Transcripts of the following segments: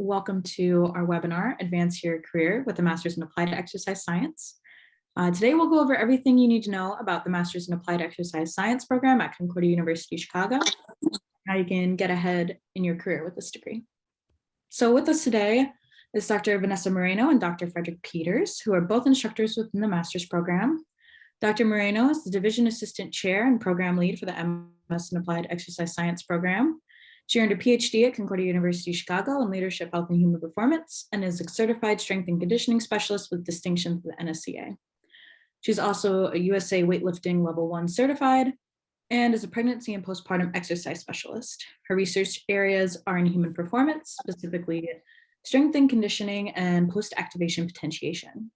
welcome to our webinar, Advance Your Career with a Master's in Applied Exercise Science. Today we'll go over everything you need to know about the Master's in Applied Exercise Science program at Concordia University, Chicago, how you can get ahead in your career with this degree. So with us today is Dr. Vanessa Moreno and Dr. Frederick Peters, who are both instructors within the Master's program. Dr. Moreno is the Division Assistant Chair and Program Lead for the MS in Applied Exercise Science program. She earned a PhD at Concordia University, Chicago in Leadership, Health, and Human Performance, and is a Certified Strength and Conditioning Specialist with distinction for the NSCA. She's also a USA Weightlifting Level 1 certified and is a pregnancy and postpartum exercise specialist. Her research areas are in human performance, specifically strength and conditioning and post-activation potentiation.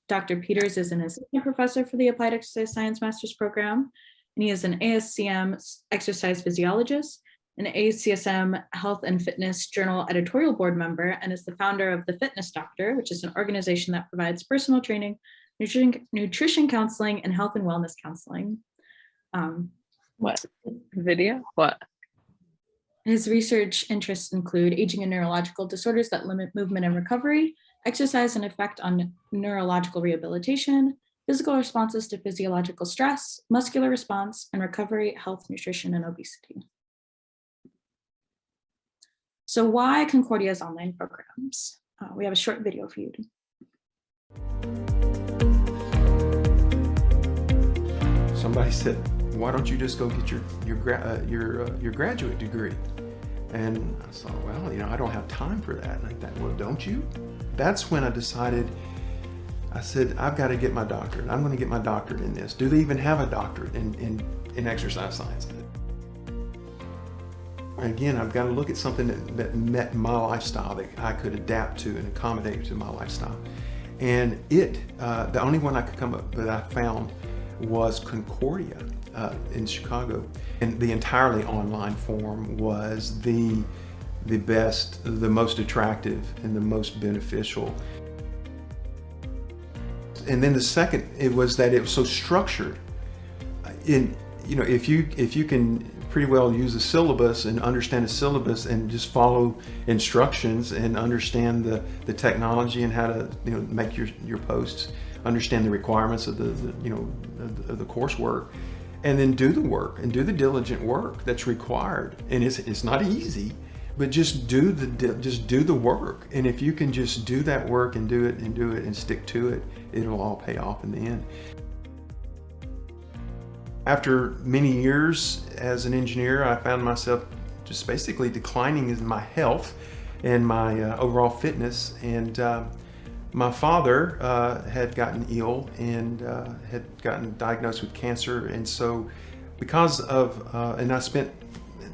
Dr. Peters is an assistant professor for the Applied Exercise Science Master's program, and he is an ISSM exercise physiologist, an CSSN Health and Fitness Journal editorial board member, and is the founder of The Fitness Doctor, which is an organization that provides personal training, nutrition counseling, and health and wellness counseling. What video? What? His research interests include aging and neurological disorders that limit movement and recovery, exercise and effect on neurological rehabilitation, physical responses to physiological stress, muscular response, and recovery, health, nutrition, and obesity. So why Concordia's online programs? We have a short video for you. Somebody said, why don't you just go get your graduate degree? And I thought, well, I don't have time for that. And I thought, well, don't you? That's when I decided, I said, I've got to get my doctorate. I'm going to get my doctorate in this. Do they even have a doctorate in exercise science? Again, I've got to look at something that met my lifestyle, that I could adapt to and accommodate to my lifestyle. And the only one I could come up that I found was Concordia in Chicago. And the entirely online form was the best, the most attractive, and the most beneficial. And then the second, it was that it was so structured. If you can pretty well use a syllabus and understand a syllabus and just follow instructions and understand the technology and how to make your posts, understand the requirements of the coursework, and then do the work and do the diligent work that's required. And it's not easy, but just do the work. And if you can just do that work and do it and stick to it, it'll all pay off in the end. After many years as an engineer, I found myself just basically declining in my health and my overall fitness. And my father had gotten ill and had gotten diagnosed with cancer. And so because of, and I spent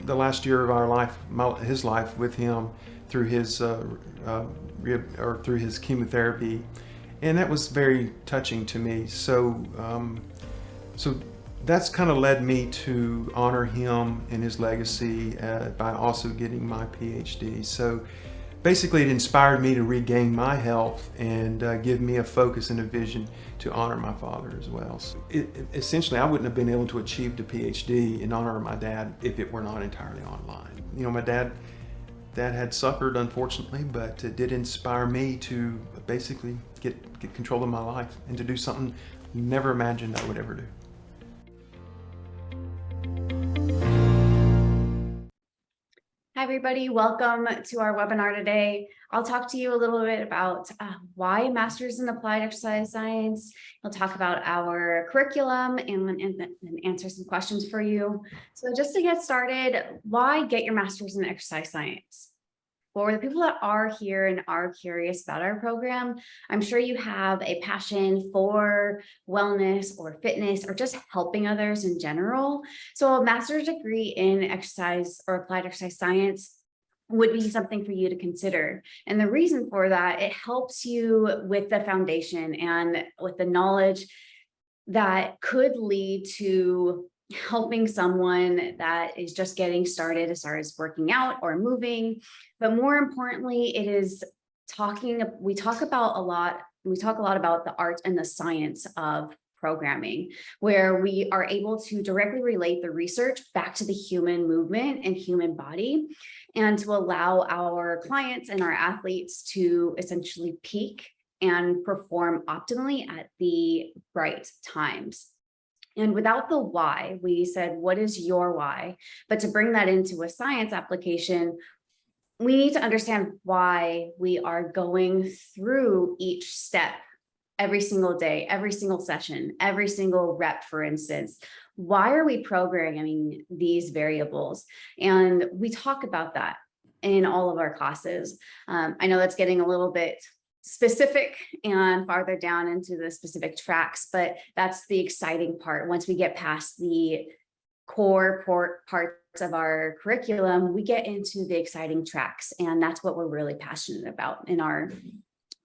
the last year of our life, his life with him through his, through his chemotherapy. And that was very touching to me. So that's kind of led me to honor him and his legacy by also getting my PhD. So basically it inspired me to regain my health and give me a focus and a vision to honor my father as well. So essentially, I wouldn't have been able to achieve the PhD in honor of my dad if it were not entirely online. My dad had suffered, unfortunately, but it did inspire me to basically get control of my life and to do something never imagined I would ever do. Hi, everybody. Welcome to our webinar today. I'll talk to you a little bit about why Masters in Applied Exercise Science. I'll talk about our curriculum and answer some questions for you. So just to get started, why get your Masters in Exercise Science? For the people that are here and are curious about our program, I'm sure you have a passion for wellness or fitness or just helping others in general. So a master's degree in exercise or applied exercise science would be something for you to consider. And the reason for that, it helps you with the foundation and with the knowledge that could lead to helping someone that is just getting started as far as working out or moving. But more importantly, it is we talk a lot about the art and the science of programming, where we are able to directly relate the research back to the human movement and human body, and to allow our clients and our athletes to essentially peak and perform optimally at the right times. And without the why, we said, what is your why? But to bring that into a science application, we need to understand why we are going through each step every single day, every single session, every single rep, for instance. Why are we programming these variables? And we talk about that in all of our classes. I know that's getting a little bit specific and farther down into the specific tracks, but that's the exciting part. Once we get past the core parts of our curriculum, we get into the exciting tracks, and that's what we're really passionate about in our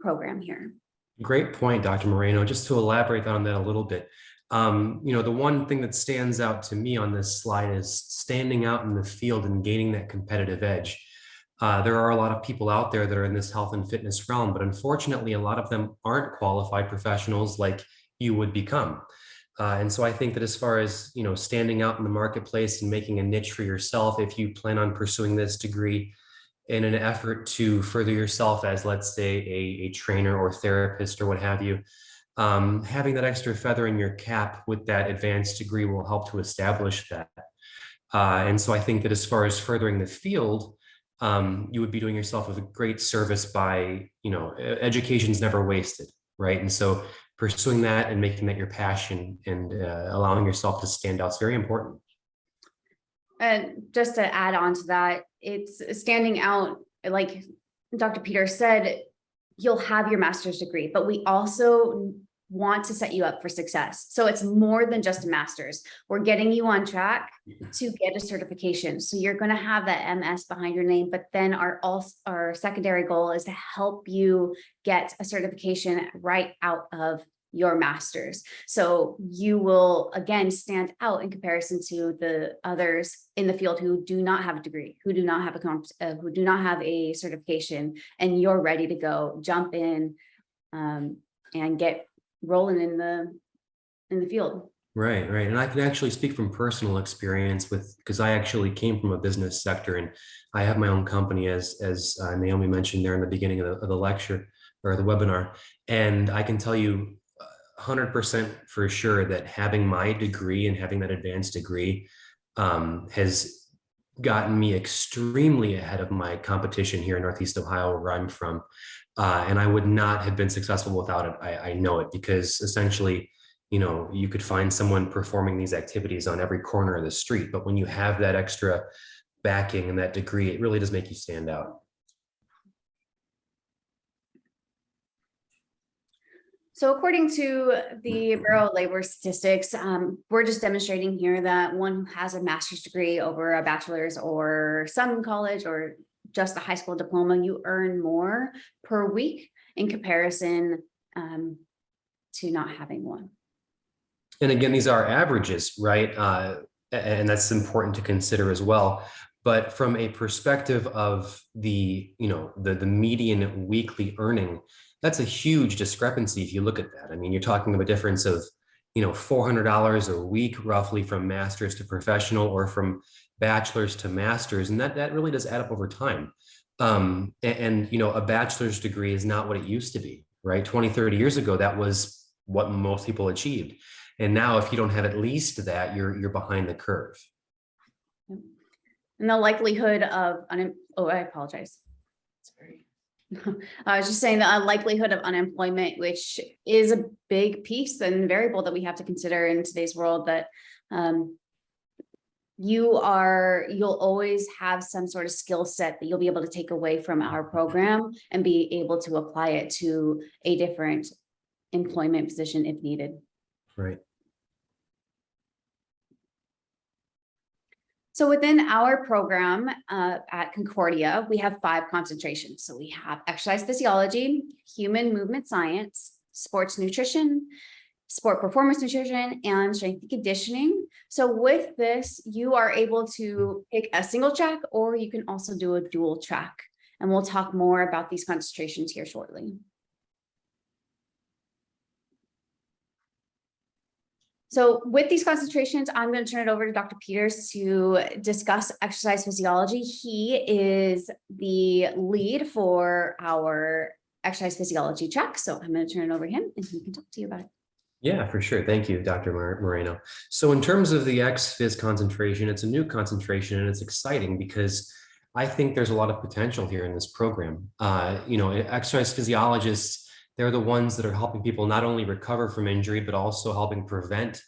program here. Great point, Dr. Moreno. Just to elaborate on that a little bit, the one thing that stands out to me on this slide is standing out in the field and gaining that competitive edge. There are a lot of people out there that are in this health and fitness realm, but unfortunately, a lot of them aren't qualified professionals like you would become. And so I think that as far as, standing out in the marketplace and making a niche for yourself, if you plan on pursuing this degree in an effort to further yourself as, let's say, a trainer or therapist or what have you, having that extra feather in your cap with that advanced degree will help to establish that. And so I think that as far as furthering the field, you would be doing yourself a great service by, education's never wasted, right? And so pursuing that and making that your passion and allowing yourself to stand out is very important. And just to add on to that, it's standing out, like Dr. Peter said, you'll have your master's degree, but we also want to set you up for success. So it's more than just a master's. We're getting you on track to get a certification. So you're going to have that MS behind your name, but then our secondary goal is to help you get a certification right out of your master's. So you will again stand out in comparison to the others in the field who do not have a degree, who do not have a certification, and you're ready to go, jump in and get rolling in the field. Right. And I can actually speak from personal experience because I actually came from a business sector, and I have my own company, as Naomi mentioned there in the beginning of the lecture or the webinar. And I can tell you 100% for sure that having my degree and having that advanced degree has gotten me extremely ahead of my competition here in Northeast Ohio, where I'm from. And I would not have been successful without it. I know it, because essentially, you could find someone performing these activities on every corner of the street. But when you have that extra backing and that degree, it really does make you stand out. So according to the Bureau of Labor Statistics, we're just demonstrating here that one who has a master's degree over a bachelor's or some college or just a high school diploma, you earn more per week in comparison to not having one. And again, these are averages, right? And that's important to consider as well. But from a perspective of the median weekly earning, that's a huge discrepancy if you look at that. I mean, you're talking of a difference of, $400 a week roughly from master's to professional, or from bachelor's to master's. And that really does add up over time. And a bachelor's degree is not what it used to be, right? 20, 30 years ago, that was what most people achieved. And now if you don't have at least that, you're behind the curve. And the likelihood of, I apologize. Sorry. I was just saying the likelihood of unemployment, which is a big piece and variable that we have to consider in today's world, that you'll always have some sort of skill set that you'll be able to take away from our program and be able to apply it to a different employment position if needed. Right. So within our program at Concordia, we have 5 concentrations. So we have exercise physiology, human movement science, sports nutrition, sport performance nutrition, and strength and conditioning. So with this, you are able to pick a single track, or you can also do a dual track. And we'll talk more about these concentrations here shortly. So with these concentrations, I'm going to turn it over to Dr. Peters to discuss exercise physiology. He is the lead for our exercise physiology track. So I'm going to turn it over to him and he can talk to you about it. Yeah, for sure. Thank you, Dr. Moreno. So in terms of the X-Phys concentration, it's a new concentration and it's exciting because I think there's a lot of potential here in this program. Exercise physiologists, they're the ones that are helping people not only recover from injury, but also helping prevent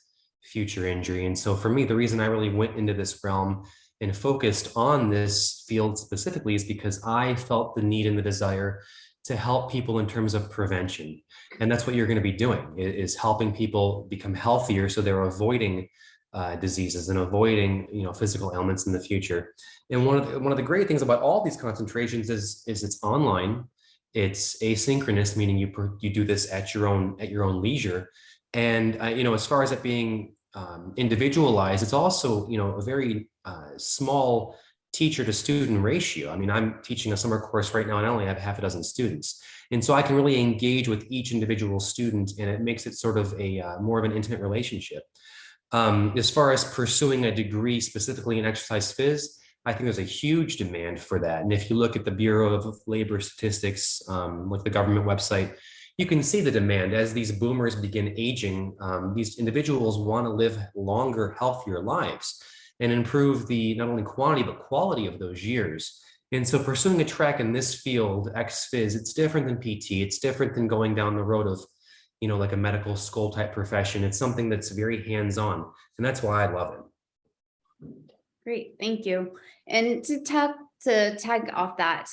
future injury. And so for me, the reason I really went into this realm and focused on this field specifically is because I felt the need and the desire to help people in terms of prevention. And that's what you're going to be doing, is helping people become healthier so they're avoiding diseases and avoiding physical ailments in the future. And one of the great things about all these concentrations is it's online, it's asynchronous, meaning you do this at your own leisure. And as far as it being individualized, it's also a very small teacher to student ratio. I mean, I'm teaching a summer course right now and I only have half a dozen students. And so I can really engage with each individual student and it makes it sort of a more of an intimate relationship. As far as pursuing a degree specifically in exercise phys, I think there's a huge demand for that. And if you look at the Bureau of Labor Statistics, like the government website, you can see the demand as these boomers begin aging. These individuals want to live longer, healthier lives and improve the not only quantity, but quality of those years. And so pursuing a track in this field, ex-phys, it's different than PT. It's different than going down the road of, like a medical school type profession. It's something that's very hands-on. And that's why I love it. Great, thank you. And to tag off that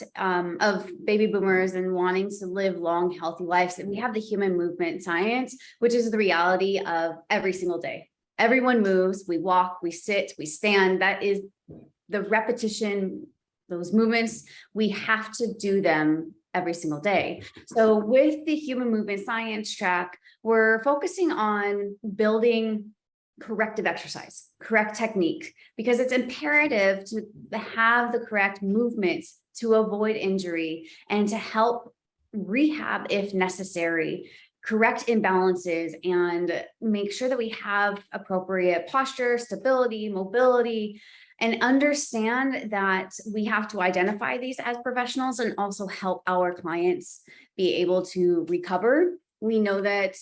of baby boomers and wanting to live long, healthy lives, and we have the human movement science, which is the reality of every single day. Everyone moves, we walk, we sit, we stand. That is the repetition, those movements, we have to do them every single day. So with the human movement science track, we're focusing on building corrective exercise, correct technique, because it's imperative to have the correct movements to avoid injury and to help rehab if necessary, correct imbalances, and make sure that we have appropriate posture, stability, mobility, and understand that we have to identify these as professionals and also help our clients be able to recover. We know that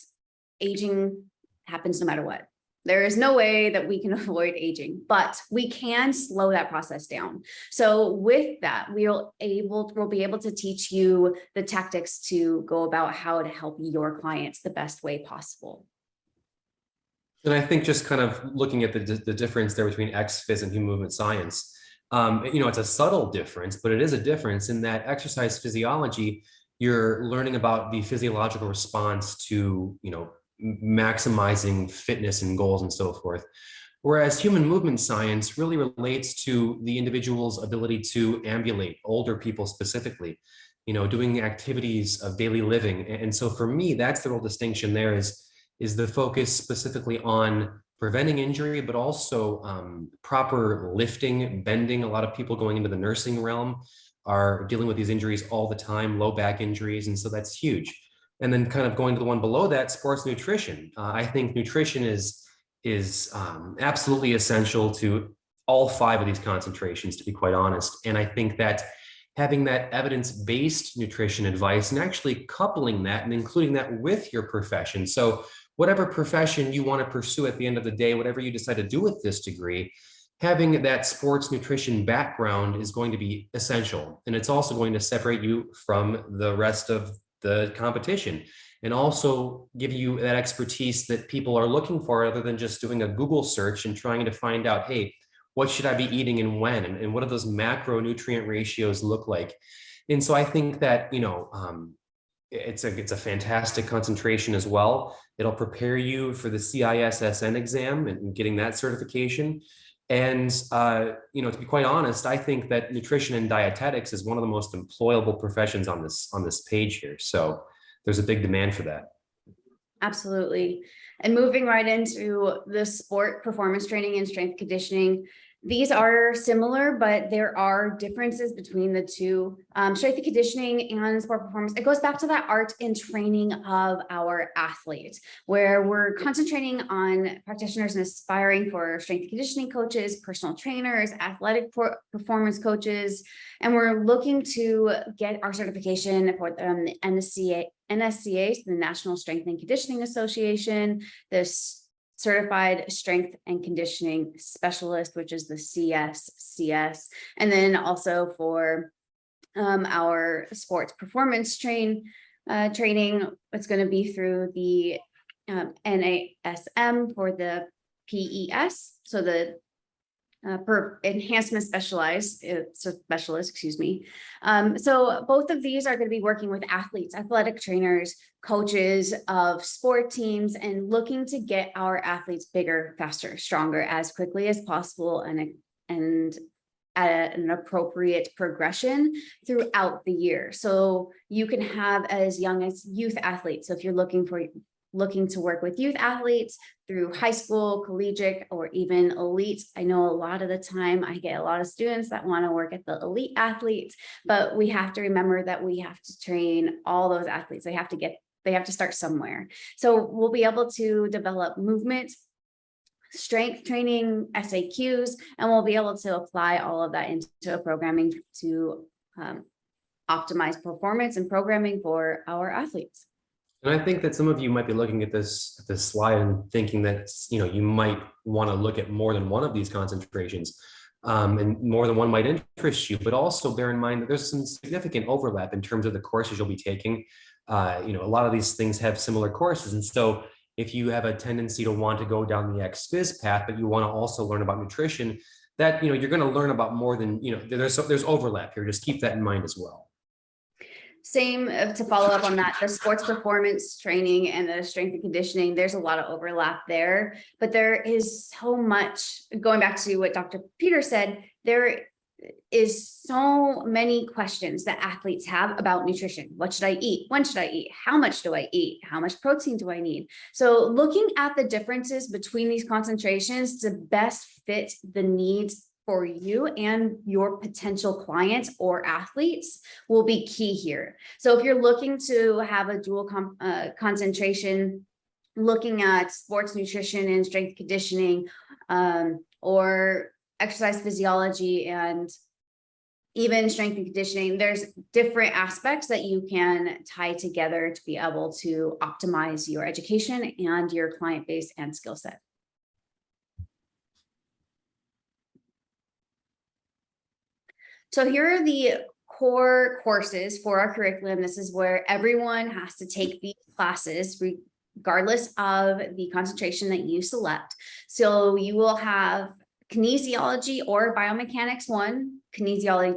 aging happens no matter what. There is no way that we can avoid aging, but we can slow that process down. So with that, we'll be able to teach you the tactics to go about how to help your clients the best way possible. And I think just kind of looking at the difference there between ex-phys and human movement science, it's a subtle difference, but it is a difference in that exercise physiology, you're learning about the physiological response to, maximizing fitness and goals and so forth. Whereas human movement science really relates to the individual's ability to ambulate, older people specifically, doing activities of daily living. And so for me, that's the real distinction there is the focus specifically on preventing injury, but also proper lifting, bending. A lot of people going into the nursing realm are dealing with these injuries all the time, low back injuries. And so that's huge. And then kind of going to the one below that, sports nutrition. I think nutrition is absolutely essential to all 5 of these concentrations, to be quite honest. And I think that having that evidence-based nutrition advice and actually coupling that and including that with your profession. So whatever profession you want to pursue at the end of the day, whatever you decide to do with this degree, having that sports nutrition background is going to be essential. And it's also going to separate you from the rest of the competition and also give you that expertise that people are looking for, other than just doing a Google search and trying to find out, hey, what should I be eating and when, and what do those macronutrient ratios look like? And so I think that, it's a fantastic concentration as well. It'll prepare you for the CISSN exam and getting that certification. And, to be quite honest, I think that nutrition and dietetics is one of the most employable professions on this page here. So there's a big demand for that. Absolutely. And moving right into the sport performance training and strength conditioning, These are similar, but there are differences between the two. Strength and conditioning and sport performance. It goes back to that art and training of our athletes, where we're concentrating on practitioners and aspiring for strength and conditioning coaches, personal trainers, athletic performance coaches, and we're looking to get our certification for the NSCA, the National Strength and Conditioning Association, this Certified Strength and Conditioning Specialist, which is the CSCS, and then also for our sports performance training, it's going to be through the NASM for the PES, so the per enhancement specialist, excuse me. So both of these are going to be working with athletes, athletic trainers, coaches of sport teams, and looking to get our athletes bigger, faster, stronger, as quickly as possible, and at an appropriate progression throughout the year. So you can have as young as youth athletes. So if you're looking to work with youth athletes through high school, collegiate, or even elite. I know a lot of the time I get a lot of students that want to work at the elite athletes, but we have to remember that we have to train all those athletes. They have to start somewhere. So we'll be able to develop movement, strength training, SAQs, and we'll be able to apply all of that into a programming to optimize performance and programming for our athletes. And I think that some of you might be looking at this slide and thinking that, you know, you might want to look at more than one of these concentrations, and more than one might interest you, but also bear in mind that there's some significant overlap in terms of the courses you'll be taking. You know, a lot of these things have similar courses. And so if you have a tendency to want to go down the ex-phys path, but you want to also learn about nutrition, that, you know, you're going to learn about more than, you know, there's overlap here. Just keep that in mind as well. Same to follow up on that, the sports performance training and the strength and conditioning, there's a lot of overlap there, but there is so much, going back to what Dr. Peter said, there is so many questions that athletes have about nutrition. What should I eat? When should I eat? How much do I eat? How much protein do I need? So looking at the differences between these concentrations to best fit the needs for you and your potential clients or athletes will be key here. So if you're looking to have a dual concentration, looking at sports nutrition and strength conditioning, or exercise physiology and even strength and conditioning, there's different aspects that you can tie together to be able to optimize your education and your client base and skill set. So here are the core courses for our curriculum. This is where everyone has to take these classes regardless of the concentration that you select. So you will have kinesiology or biomechanics 1, kinesiology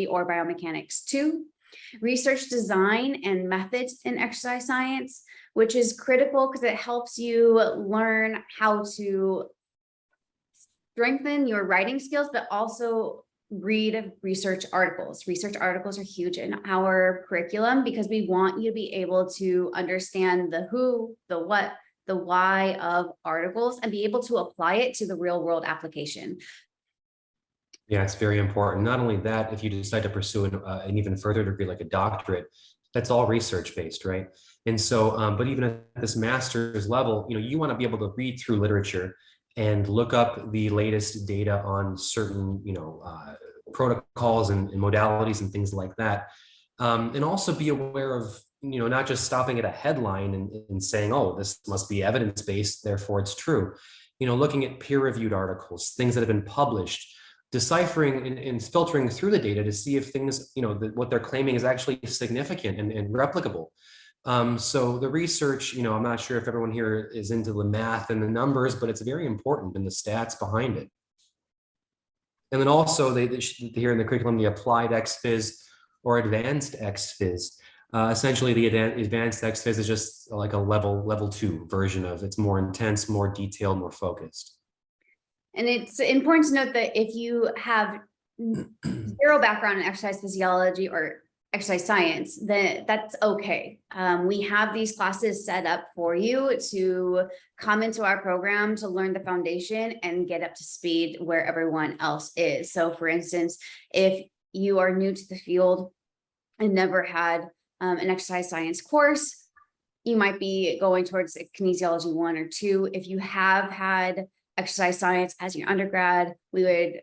or biomechanics 2, research design and methods in exercise science, which is critical because it helps you learn how to strengthen your writing skills, but also read research articles. Research articles are huge in our curriculum because we want you to be able to understand the who, the what, the why of articles and be able to apply it to the real world application. Yeah, it's very important. Not only that, if you decide to pursue an even further degree like a doctorate, that's all research based, right? And so, but even at this master's level, you know, you want to be able to read through literature and look up the latest data on certain, you know, protocols and modalities and things like that. And also be aware of, you know, not just stopping at a headline and saying, oh, this must be evidence-based, therefore it's true. You know, looking at peer-reviewed articles, things that have been published, deciphering and filtering through the data to see if things, you know, what they're claiming is actually significant and replicable. So the research, you know, I'm not sure if everyone here is into the math and the numbers, but it's very important and the stats behind it. And then also they here in the curriculum, the applied ex-phys or advanced ex-phys. Essentially the advanced ex-phys is just like a level 2 version of it's more intense, more detailed, more focused. And it's important to note that if you have zero background in exercise physiology or exercise science, then that's okay. We have these classes set up for you to come into our program to learn the foundation and get up to speed where everyone else is. So for instance, if you are new to the field and never had an exercise science course, you might be going towards kinesiology 1 or 2. If you have had exercise science as your undergrad, we would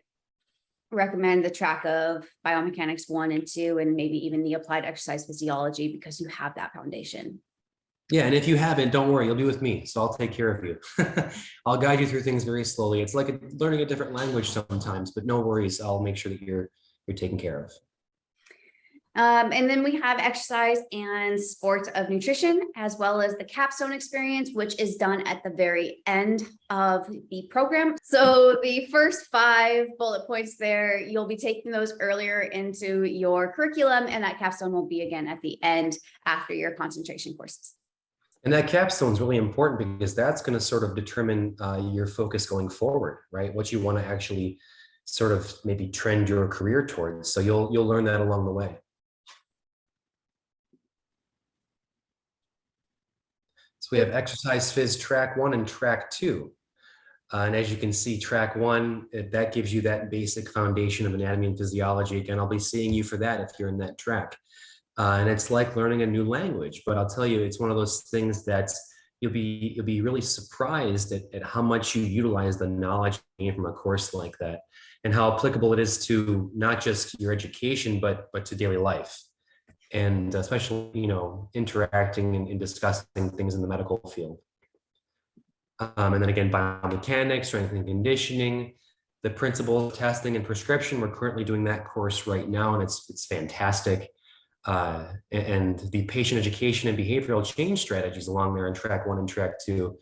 recommend the track of biomechanics 1 and 2, and maybe even the applied exercise physiology, because you have that foundation. Yeah, and if you haven't, don't worry, you'll be with me, so I'll take care of you. I'll guide you through things very slowly. It's like learning a different language sometimes, but no worries, I'll make sure that you're taken care of. And then we have exercise and sports of nutrition, as well as the capstone experience, which is done at the very end of the program. So the first 5 bullet points there, you'll be taking those earlier into your curriculum, and that capstone will be again at the end after your concentration courses. And that capstone is really important because that's going to sort of determine your focus going forward, right? What you want to actually sort of maybe trend your career towards. So you'll learn that along the way. So we have exercise phys track 1 and track 2. And as you can see, track 1, that gives you that basic foundation of anatomy and physiology. Again, I'll be seeing you for that if you're in that track. And it's like learning a new language, but I'll tell you, it's one of those things that you'll be really surprised at how much you utilize the knowledge from a course like that, and how applicable it is to not just your education, but to daily life. And especially, you know, interacting and discussing things in the medical field. And then again, biomechanics, strength and conditioning, the principles of testing and prescription. We're currently doing that course right now, and it's fantastic. And the patient education and behavioral change strategies along there in track 1 and track 2.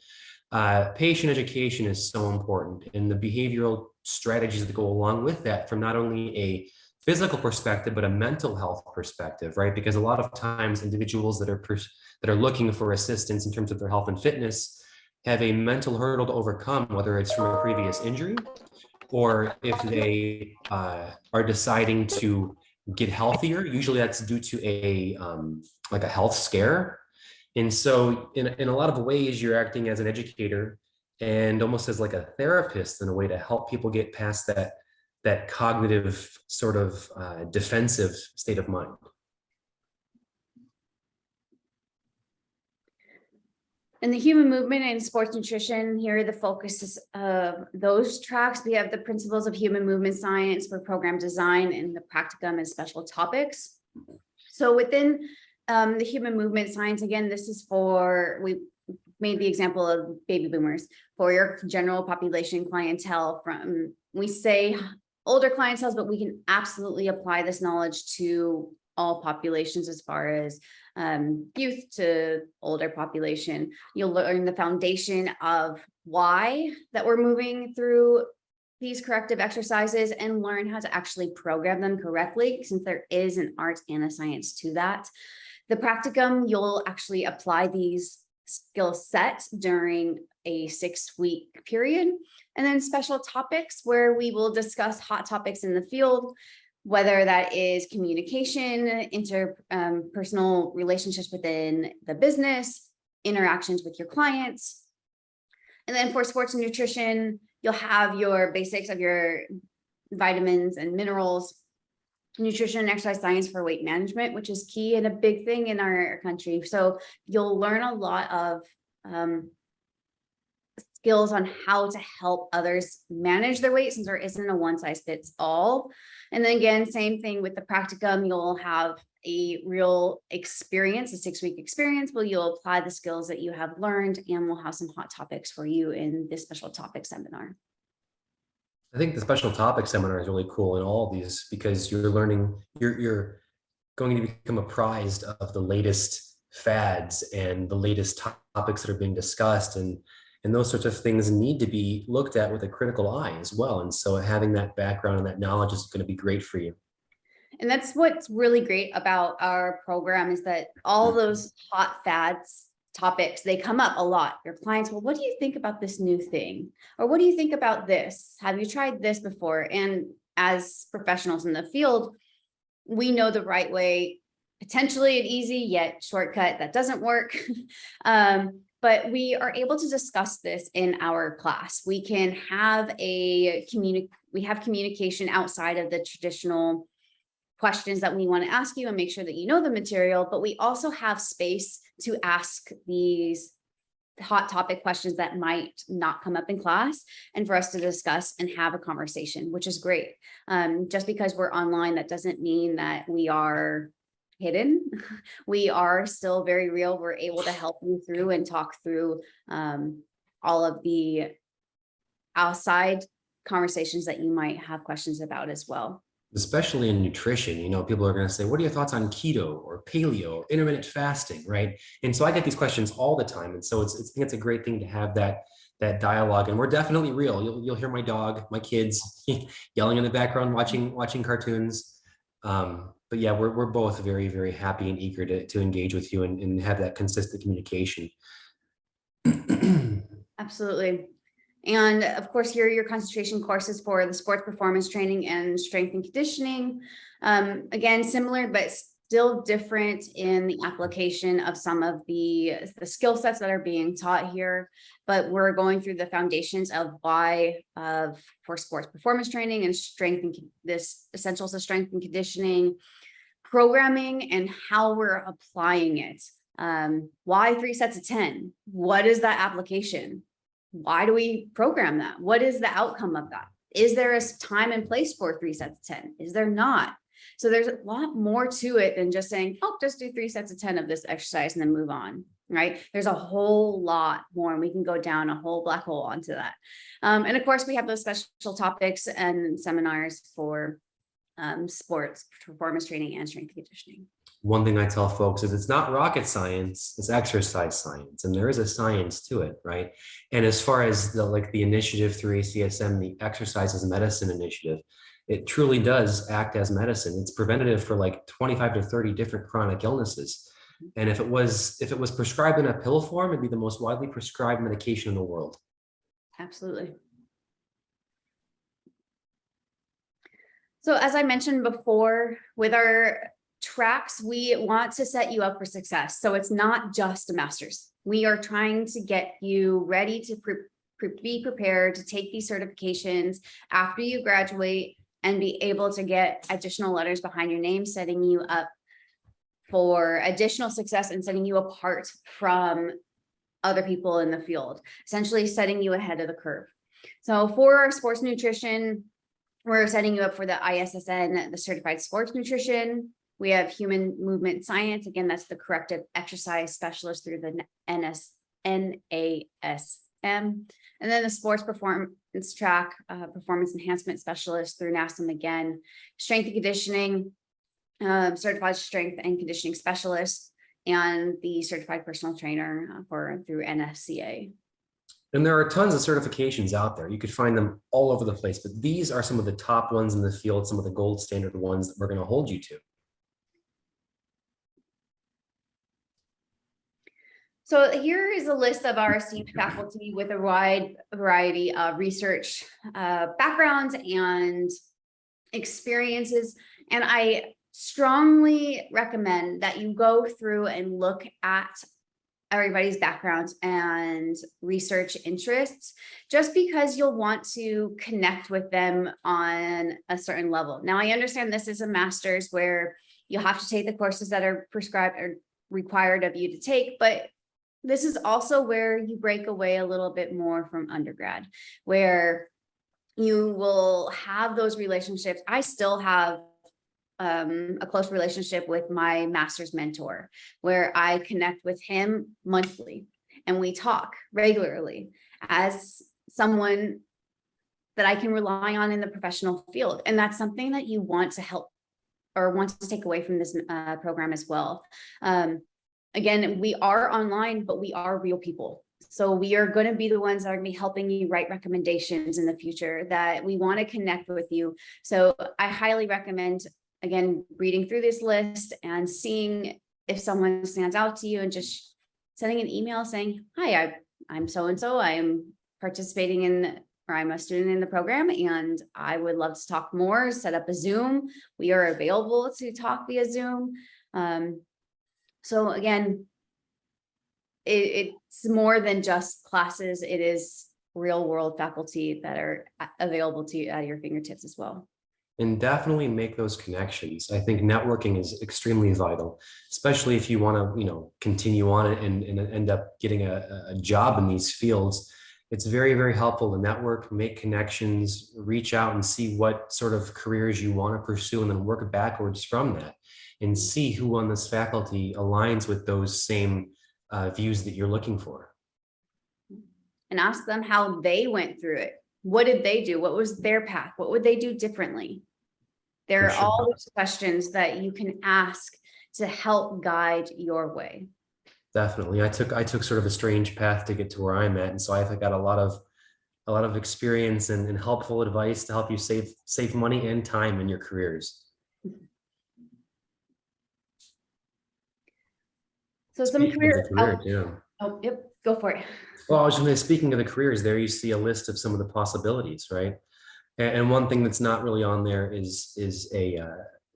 Patient education is so important, and the behavioral strategies that go along with that, from not only a physical perspective, but a mental health perspective, right? Because a lot of times individuals that are looking for assistance in terms of their health and fitness have a mental hurdle to overcome, whether it's from a previous injury, or if they are deciding to get healthier. Usually that's due to a like a health scare. And so in a lot of ways, you're acting as an educator and almost as like a therapist in a way to help people get past that cognitive sort of defensive state of mind. In the human movement and sports nutrition, here the focus is of those tracks. We have the principles of human movement science for program design, and the practicum and special topics. So within the human movement science, again, this is for, we made the example of baby boomers, for your general population clientele. From, we say older clientele, but we can absolutely apply this knowledge to all populations, as far as youth to older population. You'll learn the foundation of why that we're moving through these corrective exercises, and learn how to actually program them correctly, since there is an art and a science to that. The practicum, you'll actually apply these skill sets during a 6-week period. And then special topics, where we will discuss hot topics in the field, whether that is communication, interpersonal relationships within the business, interactions with your clients. And then for sports and nutrition, you'll have your basics of your vitamins and minerals, nutrition and exercise science for weight management, which is key and a big thing in our country. So you'll learn a lot of skills on how to help others manage their weight, since there isn't a one size fits all. And then again, same thing with the practicum, you'll have a real experience, a 6-week experience, where you'll apply the skills that you have learned, and we'll have some hot topics for you in this special topic seminar. I think the special topic seminar is really cool in all of these, because you're learning, you're going to become apprised of the latest fads and the latest topics that are being discussed, and those sorts of things need to be looked at with a critical eye as well. And so having that background and that knowledge is going to be great for you. And that's what's really great about our program, is that all those hot fads topics, they come up a lot. Your clients, well, what do you think about this new thing? Or what do you think about this? Have you tried this before? And as professionals in the field, we know the right way potentially an easy yet shortcut that doesn't work. But we are able to discuss this in our class. We can have communication outside of the traditional questions that we want to ask you and make sure that you know the material, but we also have space to ask these hot topic questions that might not come up in class and for us to discuss and have a conversation, which is great. Just because we're online, that doesn't mean that we are hidden. We are still very real. We're able to help you through and talk through all of the outside conversations that you might have questions about as well. Especially in nutrition, you know, people are going to say, what are your thoughts on keto or paleo or intermittent fasting, right? And so I get these questions all the time. And so I think it's a great thing to have that dialogue. And we're definitely real. You'll hear my dog, my kids yelling in the background, watching cartoons. But yeah, we're both very, very happy and eager to engage with you and have that consistent communication. Absolutely. And of course, here are your concentration courses for the sports performance training and strength and conditioning. Again, similar, but still different in the application of some of the skill sets that are being taught here. But we're going through the foundations of why for sports performance training and strength and this essentials of strength and conditioning, programming and how we're applying it. Why 3 sets of 10? What is that application? Why do we program that? What is the outcome of that? Is there a time and place for 3 sets of 10? Is there not? So there's a lot more to it than just saying, oh, just do 3 sets of 10 of this exercise and then move on, right? There's a whole lot more, and we can go down a whole black hole onto that. And of course, we have those special topics and seminars for sports, performance training, and strength conditioning. One thing I tell folks is it's not rocket science, it's exercise science, and there is a science to it, right? And as far as the initiative through ISSM, the Exercise as Medicine initiative, it truly does act as medicine. It's preventative for like 25 to 30 different chronic illnesses. And if it was prescribed in a pill form, it'd be the most widely prescribed medication in the world. Absolutely. So as I mentioned before, with our tracks, we want to set you up for success. So it's not just a master's. We are trying to get you ready to be prepared to take these certifications after you graduate and be able to get additional letters behind your name, setting you up for additional success and setting you apart from other people in the field, essentially setting you ahead of the curve. So for our sports nutrition, we're setting you up for the ISSN, the Certified Sports Nutrition. We have human movement science. Again, that's the corrective exercise specialist through the NASM. And then the sports performance track, performance enhancement specialist through NASM again. Strength and conditioning, certified strength and conditioning specialist, and the certified personal trainer through NSCA. And there are tons of certifications out there. You could find them all over the place, but these are some of the top ones in the field, some of the gold standard ones that we're going to hold you to. So here is a list of our esteemed faculty with a wide variety of research backgrounds and experiences. And I strongly recommend that you go through and look at everybody's backgrounds and research interests, just because you'll want to connect with them on a certain level. Now, I understand this is a master's where you'll have to take the courses that are prescribed or required of you to take, but this is also where you break away a little bit more from undergrad, where you will have those relationships. I still have a close relationship with my master's mentor, where I connect with him monthly and we talk regularly as someone that I can rely on in the professional field. And that's something that you want to help or want to take away from this program as well. Again, we are online, but we are real people. So we are going to be the ones that are going to be helping you write recommendations in the future, that we want to connect with you. So I highly recommend, again, reading through this list and seeing if someone stands out to you and just sending an email saying, hi, I'm so-and-so, I'm participating in, or I'm a student in the program and I would love to talk more, set up a Zoom. We are available to talk via Zoom. So again, it's more than just classes. It is real world faculty that are available to you at your fingertips as well. And definitely make those connections. I think networking is extremely vital, especially if you want to, continue on and end up getting a job in these fields. It's very, very helpful to network, make connections, reach out and see what sort of careers you want to pursue, and then work backwards from that and see who on this faculty aligns with those same views that you're looking for. And ask them how they went through it. What did they do? What was their path? What would they do differently? There are all these questions that you can ask to help guide your way. Definitely. I took sort of a strange path to get to where I'm at. And so I've got a lot of experience and helpful advice to help you save money and time in your careers. So some career, yeah. Yep, go for it. Well, I was just gonna say, speaking of the careers, there you see a list of some of the possibilities, right? And one thing that's not really on there is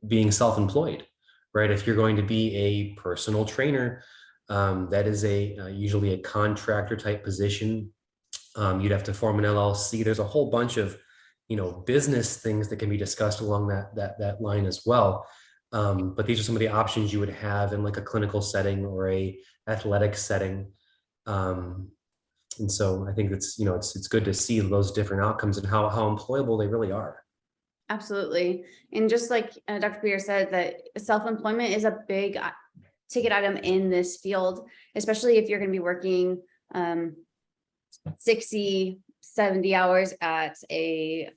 being self-employed, right? If you're going to be a personal trainer, that is usually a contractor type position. You'd have to form an LLC. There's a whole bunch of business things that can be discussed along that line as well. But these are some of the options you would have in like a clinical setting or a athletic setting. And so I think it's good to see those different outcomes and how employable they really are. Absolutely. And just like Dr. Peter said, that self-employment is a big ticket item in this field, especially if you're going to be working 60, 70 hours at a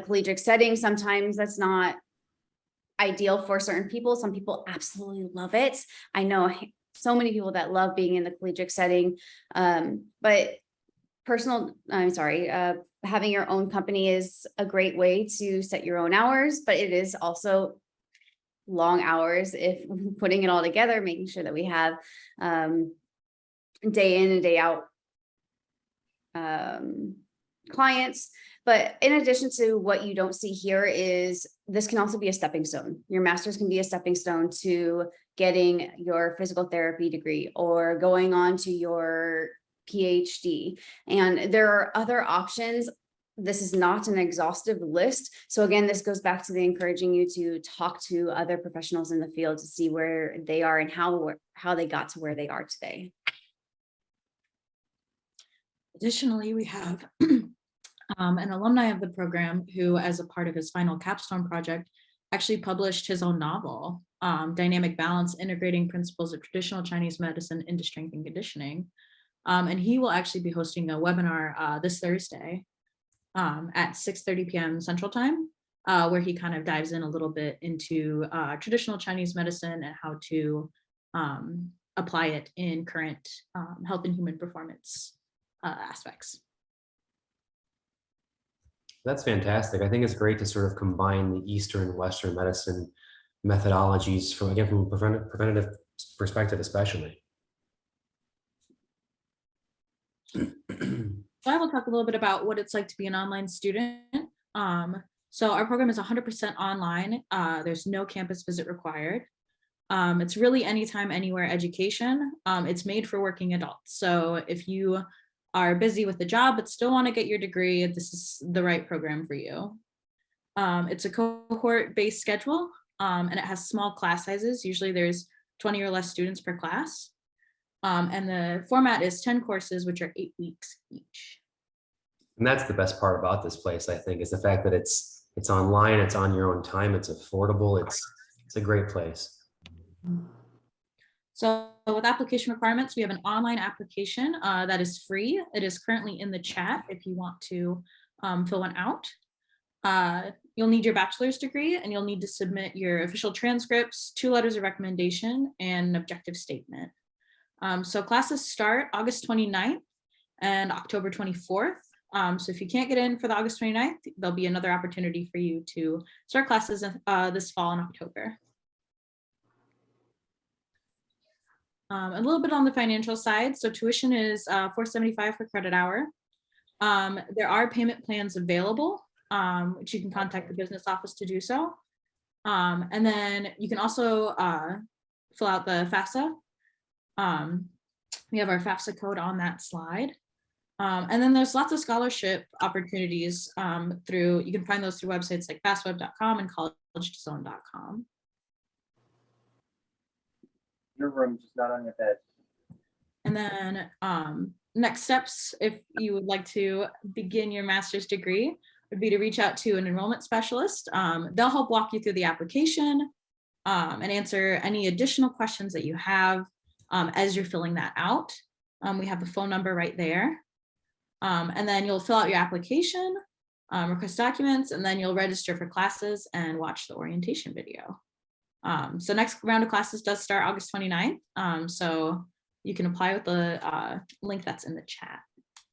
collegiate setting. Sometimes that's not ideal for certain people. Some people absolutely love it. I know so many people that love being in the collegiate setting, but having your own company is a great way to set your own hours, but it is also long hours if putting it all together, making sure that we have day in and day out clients. But in addition to what you don't see here is this can also be a stepping stone. Your master's can be a stepping stone to getting your physical therapy degree or going on to your PhD. And there are other options. This is not an exhaustive list. So again, this goes back to the encouraging you to talk to other professionals in the field to see where they are and how they got to where they are today. Additionally, we have an alumni of the program who, as a part of his final capstone project, actually published his own novel, Dynamic Balance, Integrating Principles of Traditional Chinese Medicine into Strength and Conditioning. And he will actually be hosting a webinar this Thursday at 6:30 p.m. Central Time, where he kind of dives in a little bit into traditional Chinese medicine and how to apply it in current health and human performance aspects. That's fantastic. I think it's great to sort of combine the Eastern and Western medicine methodologies from a preventative perspective, especially. So I will talk a little bit about what it's like to be an online student. So our program is 100% online. There's no campus visit required. It's really anytime, anywhere education. It's made for working adults. So if you are busy with the job but still want to get your degree, this is the right program for you. It's a cohort-based schedule, and it has small class sizes. Usually there's 20 or less students per class. And the format is 10 courses, which are 8 weeks each. And that's the best part about this place, I think, is the fact that it's online, it's on your own time, it's affordable, it's a great place. So with application requirements, we have an online application that is free. It is currently in the chat if you want to fill one out. You'll need your bachelor's degree, and you'll need to submit your official transcripts, 2 letters of recommendation, and an objective statement. So classes start August 29th and October 24th. So if you can't get in for the August 29th, there'll be another opportunity for you to start classes this fall in October. A little bit on the financial side. So tuition is $475 per credit hour. There are payment plans available, which you can contact the business office to do so. And then you can also fill out the FAFSA. We have our FAFSA code on that slide. And then there's lots of scholarship opportunities you can find those through websites like fastweb.com and collegezone.com. Your room's just not on your bed. And then next steps, if you would like to begin your master's degree, would be to reach out to an enrollment specialist. They'll help walk you through the application and answer any additional questions that you have as you're filling that out. We have the phone number right there. And then you'll fill out your application, request documents, and then you'll register for classes and watch the orientation video. So next round of classes does start August 29th. So you can apply with the link that's in the chat.